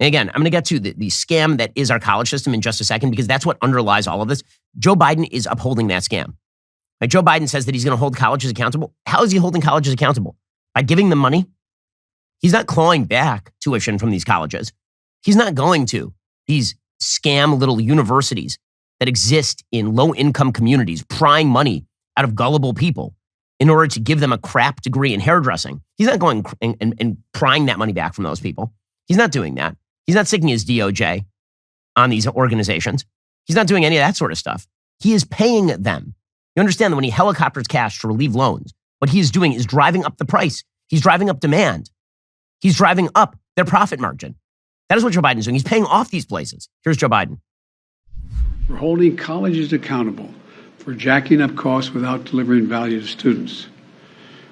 And again, I'm going to get to the scam that is our college system in just a second, because that's what underlies all of this. Joe Biden is upholding that scam. Right? Joe Biden says that he's going to hold colleges accountable. How is he holding colleges accountable? By giving them money? He's not clawing back tuition from these colleges. He's not going to these scam little universities that exist in low-income communities, prying money out of gullible people in order to give them a crap degree in hairdressing. He's not going and prying that money back from those people. He's not doing that. He's not sticking his DOJ on these organizations. He's not doing any of that sort of stuff. He is paying them. You understand that when he helicopters cash to relieve loans, what he is doing is driving up the price. He's driving up demand. He's driving up their profit margin. That is what Joe Biden is doing. He's paying off these places. Here's Joe Biden. We're holding colleges accountable for jacking up costs without delivering value to students.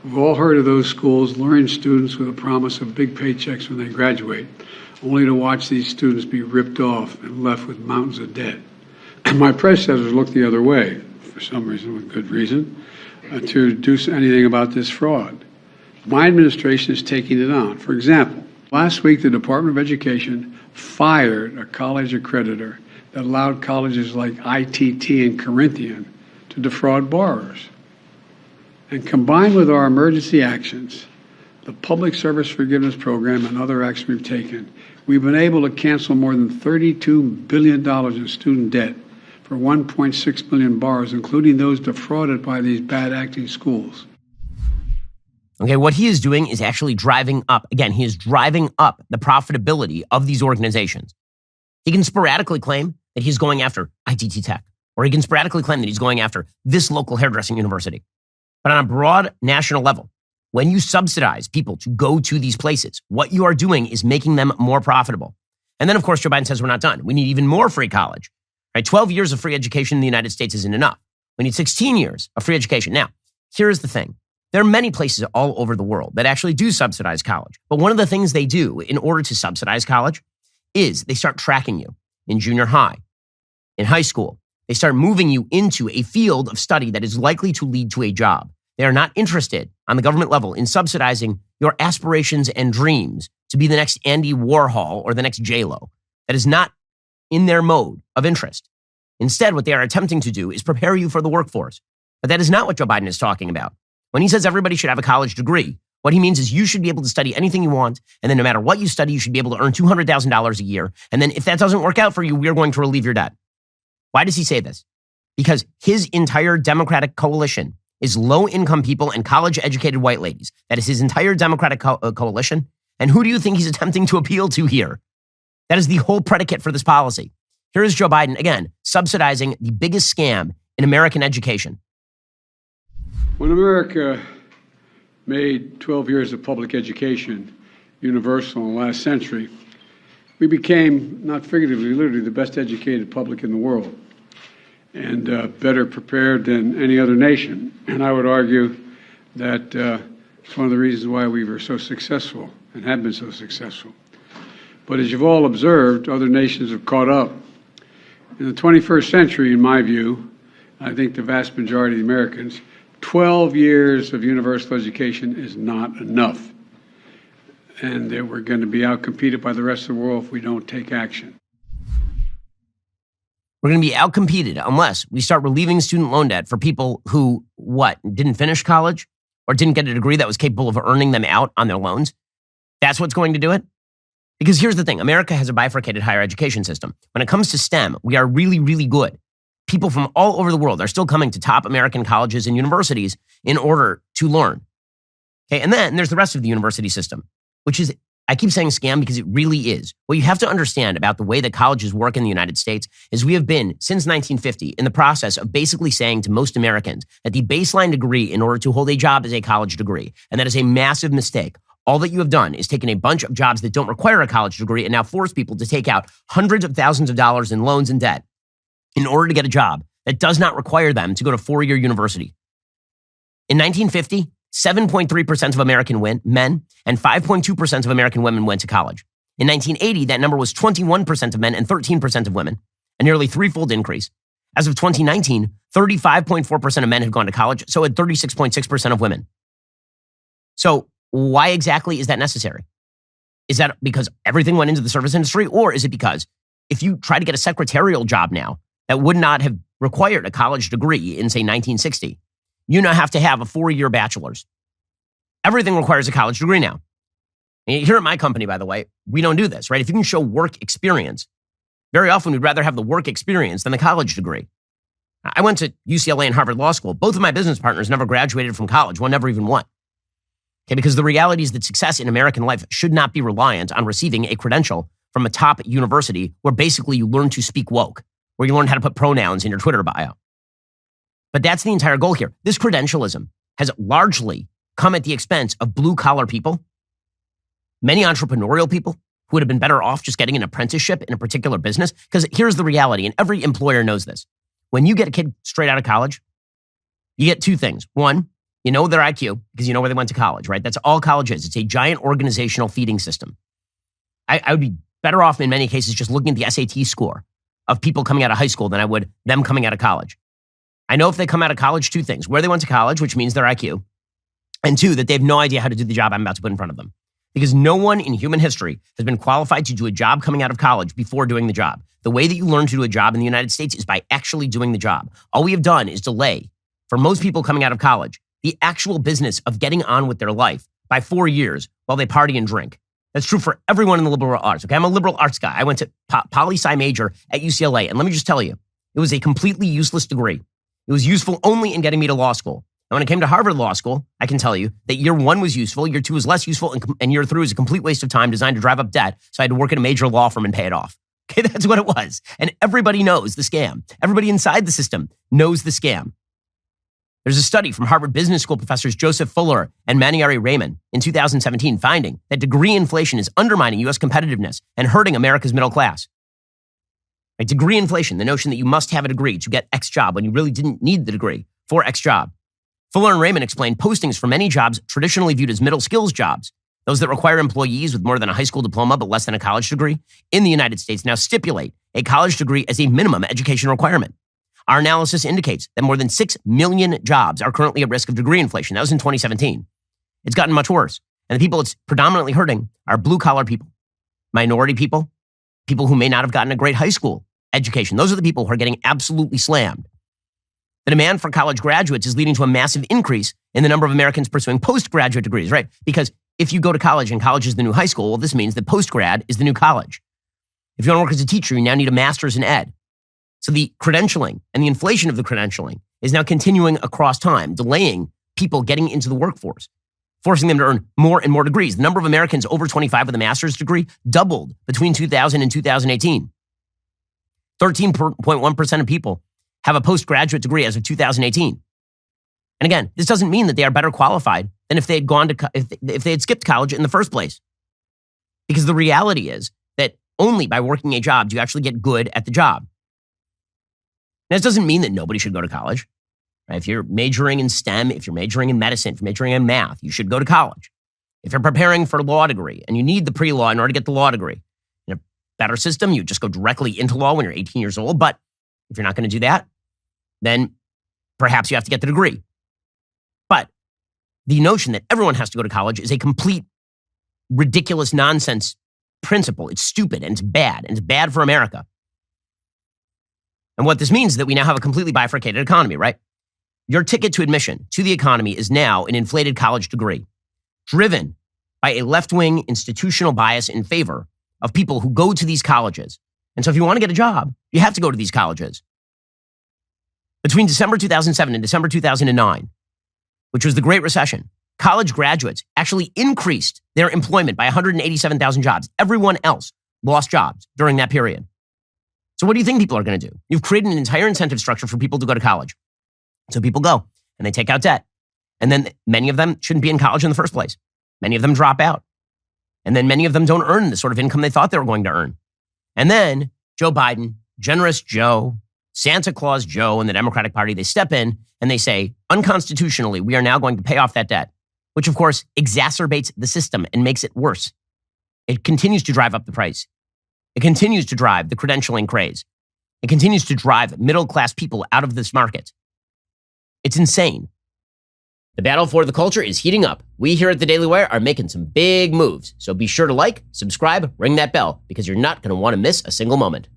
We've all heard of those schools luring students with a promise of big paychecks when they graduate, only to watch these students be ripped off and left with mountains of debt. My predecessors looked the other way, for some reason, with good reason, to do anything about this fraud. My administration is taking it on. For example, last week the Department of Education fired a college accreditor that allowed colleges like ITT and Corinthian to defraud borrowers. And combined with our emergency actions, the Public Service Forgiveness Program and other actions we've taken, we've been able to cancel more than $32 billion in student debt for 1.6 million borrowers, including those defrauded by these bad acting schools. Okay, what he is doing is actually driving up. Again, he is driving up the profitability of these organizations. He can sporadically claim that he's going after ITT Tech, or he can sporadically claim that he's going after this local hairdressing university. But on a broad national level, when you subsidize people to go to these places, what you are doing is making them more profitable. And then, of course, Joe Biden says we're not done. We need even more free college. Right? 12 years of free education in the United States isn't enough. We need 16 years of free education. Now, here's the thing. There are many places all over the world that actually do subsidize college. But one of the things they do in order to subsidize college is they start tracking you in junior high, in high school. They start moving you into a field of study that is likely to lead to a job. They are not interested on the government level in subsidizing your aspirations and dreams to be the next Andy Warhol or the next J-Lo. That is not in their mode of interest. Instead, what they are attempting to do is prepare you for the workforce. But that is not what Joe Biden is talking about. When he says everybody should have a college degree, what he means is you should be able to study anything you want, and then no matter what you study, you should be able to earn $200,000 a year. And then if that doesn't work out for you, we are going to relieve your debt. Why does he say this? Because his entire Democratic coalition is low-income people and college-educated white ladies. That is his entire Democratic coalition. And who do you think he's attempting to appeal to here? That is the whole predicate for this policy. Here is Joe Biden, again, subsidizing the biggest scam in American education. When America made 12 years of public education universal in the last century, we became, not figuratively, literally, the best educated public in the world, and better prepared than any other nation. And I would argue that it's one of the reasons why we were so successful and have been so successful. But as you've all observed, other nations have caught up. In the 21st century, in my view, I think the vast majority of the Americans, 12 years of universal education is not enough. And that we're going to be outcompeted by the rest of the world if we don't take action. We're going to be outcompeted unless we start relieving student loan debt for people who, didn't finish college or didn't get a degree that was capable of earning them out on their loans. That's what's going to do it. Because here's the thing. America has a bifurcated higher education system. When it comes to STEM, we are really, really good. People from all over the world are still coming to top American colleges and universities in order to learn. Okay, and then there's the rest of the university system, which is, I keep saying scam because it really is. What you have to understand about the way that colleges work in the United States is we have been, since 1950, in the process of basically saying to most Americans that the baseline degree in order to hold a job is a college degree. And that is a massive mistake. All that you have done is taken a bunch of jobs that don't require a college degree and now force people to take out hundreds of thousands of dollars in loans and debt in order to get a job that does not require them to go to four-year university. In 1950, 7.3% of American men and 5.2% of American women went to college. In 1980, that number was 21% of men and 13% of women, a nearly threefold increase. As of 2019, 35.4% of men had gone to college, so had 36.6% of women. So why exactly is that necessary? Is that because everything went into the service industry? Or is it because if you try to get a secretarial job now that would not have required a college degree in, say, 1960, you now have to have a 4-year bachelor's. Everything requires a college degree now. And here at my company, by the way, we don't do this, right? If you can show work experience, very often we'd rather have the work experience than the college degree. I went to UCLA and Harvard Law School. Both of my business partners never graduated from college. One never even won. Okay, because the reality is that success in American life should not be reliant on receiving a credential from a top university where basically you learn to speak woke, where you learn how to put pronouns in your Twitter bio. But that's the entire goal here. This credentialism has largely come at the expense of blue-collar people, many entrepreneurial people who would have been better off just getting an apprenticeship in a particular business. Because here's the reality, and every employer knows this. When you get a kid straight out of college, you get two things. One, you know their IQ because you know where they went to college, right? That's all college is. It's a giant organizational feeding system. I would be better off in many cases just looking at the SAT score of people coming out of high school than I would them coming out of college. I know if they come out of college, two things. Where they went to college, which means their IQ, and two, that they have no idea how to do the job I'm about to put in front of them. Because no one in human history has been qualified to do a job coming out of college before doing the job. The way that you learn to do a job in the United States is by actually doing the job. All we have done is delay, for most people coming out of college, the actual business of getting on with their life by 4 years while they party and drink. That's true for everyone in the liberal arts. Okay, I'm a liberal arts guy. I went to poli-sci major at UCLA, and let me just tell you, it was a completely useless degree. It was useful only in getting me to law school. And when it came to Harvard Law School, I can tell you that year 1 was useful, year 2 was less useful, and year 3 was a complete waste of time designed to drive up debt. So I had to work at a major law firm and pay it off. Okay, that's what it was. And everybody knows the scam. Everybody inside the system knows the scam. There's a study from Harvard Business School professors Joseph Fuller and Maniari Raymond in 2017 finding that degree inflation is undermining U.S. competitiveness and hurting America's middle class. Right? Degree inflation, the notion that you must have a degree to get X job when you really didn't need the degree for X job. Fuller and Raymond explained postings for many jobs traditionally viewed as middle skills jobs, those that require employees with more than a high school diploma but less than a college degree, in the United States now stipulate a college degree as a minimum education requirement. Our analysis indicates that more than 6 million jobs are currently at risk of degree inflation. That was in 2017. It's gotten much worse. And the people it's predominantly hurting are blue-collar people, minority people, people who may not have gotten a great high school education. Those are the people who are getting absolutely slammed. The demand for college graduates is leading to a massive increase in the number of Americans pursuing postgraduate degrees, right? Because if you go to college and college is the new high school, well, this means that postgrad is the new college. If you want to work as a teacher, you now need a master's in ed. So the credentialing and the inflation of the credentialing is now continuing across time, delaying people getting into the workforce, forcing them to earn more and more degrees. The number of Americans over 25 with a master's degree doubled between 2000 and 2018. 13.1% of people have a postgraduate degree as of 2018. And again, this doesn't mean that they are better qualified than if they had gone to if they had skipped college in the first place. Because the reality is that only by working a job do you actually get good at the job. Now, this doesn't mean that nobody should go to college. Right? If you're majoring in STEM, if you're majoring in medicine, if you're majoring in math, you should go to college. If you're preparing for a law degree and you need the pre-law in order to get the law degree, in a better system, you just go directly into law when you're 18 years old. But if you're not going to do that, then perhaps you have to get the degree. But the notion that everyone has to go to college is a complete ridiculous nonsense principle. It's stupid and it's bad, and it's bad for America. And what this means is that we now have a completely bifurcated economy, right? Your ticket to admission to the economy is now an inflated college degree, driven by a left-wing institutional bias in favor of people who go to these colleges. And so if you want to get a job, you have to go to these colleges. Between December 2007 and December 2009, which was the Great Recession, college graduates actually increased their employment by 187,000 jobs. Everyone else lost jobs during that period. So what do you think people are going to do? You've created an entire incentive structure for people to go to college. So people go and they take out debt. And then many of them shouldn't be in college in the first place. Many of them drop out. And then many of them don't earn the sort of income they thought they were going to earn. And then Joe Biden, generous Joe, Santa Claus Joe and the Democratic Party, they step in and they say, unconstitutionally, we are now going to pay off that debt, which of course exacerbates the system and makes it worse. It continues to drive up the price. It continues to drive the credentialing craze. It continues to drive middle-class people out of this market. It's insane. The battle for the culture is heating up. We here at the Daily Wire are making some big moves. So be sure to like, subscribe, ring that bell, because you're not going to want to miss a single moment.